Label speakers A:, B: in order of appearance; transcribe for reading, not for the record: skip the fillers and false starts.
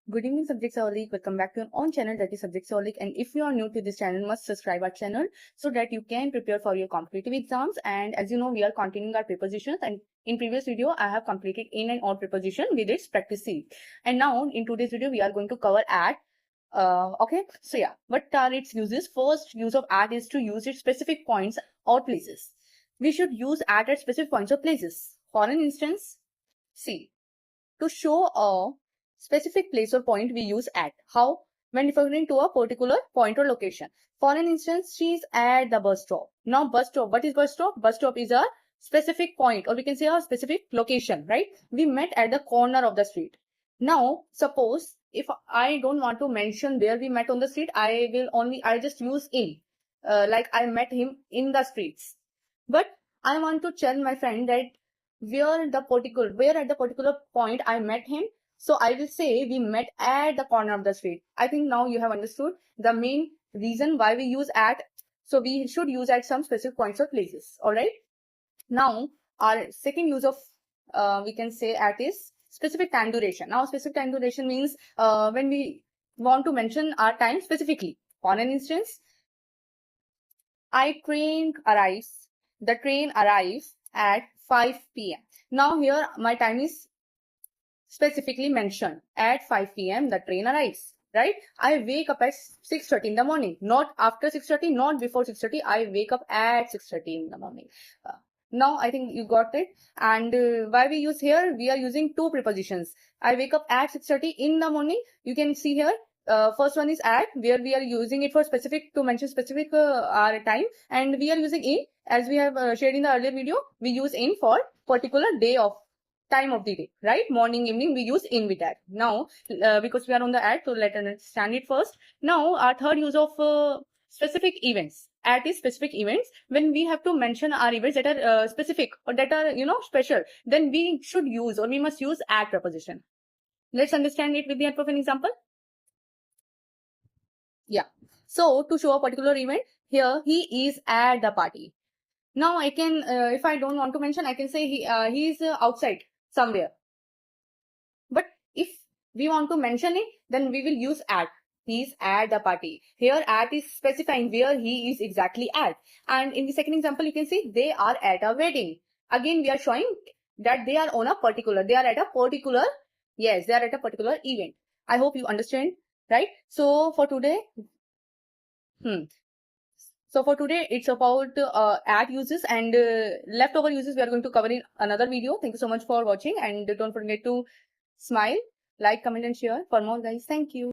A: Good evening, Subjectsaholic. Welcome back to your own channel, that is Subjectsaholic. And if you are new to this channel, must subscribe our channel so that you can prepare for your competitive exams. And as you know, we are continuing our prepositions. And in previous video, I have completed in and out preposition with its practice sheet. And now in today's video, we are going to cover at. Okay, so yeah, what are its uses? First use of at is to use its specific points or places. We should use at specific points or places. For an instance, see, to show a specific place or point, we use at. How? When referring to a particular point or location. For an instance, she is at the bus stop. Now, bus stop. What is bus stop? Bus stop is a specific point, or we can say a specific location, right? We met at the corner of the street. Now, suppose if I don't want to mention where we met on the street, I just use in. Like I met him in the streets. But I want to tell my friend that where at the particular point I met him. So I will say we met at the corner of the street. I think now you have understood the main reason why we use at. So we should use at some specific points or places. All right. Now our second use of we can say at is specific time duration. Now specific time duration means when we want to mention our time specifically. For an instance, the train arrives at 5 p.m. Now here my time is specifically mentioned. At 5 p.m. the train arrives, right? I wake up at 6:30 in the morning, not after 6:30, not before 6:30. I wake up at 6:30 in the morning. Now I think you got it. And why we use here, we are using two prepositions. I wake up at 6:30 in the morning. You can see here. First one is at, where we are using it for specific, to mention specific our time, and we are using in, as we have shared in the earlier video. We use in for particular day of time of the day, right? Morning, evening, we use in with that. Now because we are on the at, so let's understand it first. Now our third use of specific events. At is specific events. When we have to mention our events that are specific or that are special, then we should use, or we must use at preposition. Let's understand it with the help of an example. Yeah. So to show a particular event, here he is at the party. Now I can, if I don't want to mention, I can say he is outside somewhere. But if we want to mention it, then we will use at. He is at the party. Here at is specifying where he is exactly at. And in the second example, you can see they are at a wedding. Again, we are showing that they are on a particular, yes, they are at a particular event. I hope you understand, right? So for today, it's about at uses, and leftover uses we are going to cover in another video. Thank you so much for watching, and don't forget to smile, like, comment and share for more, guys. Thank you.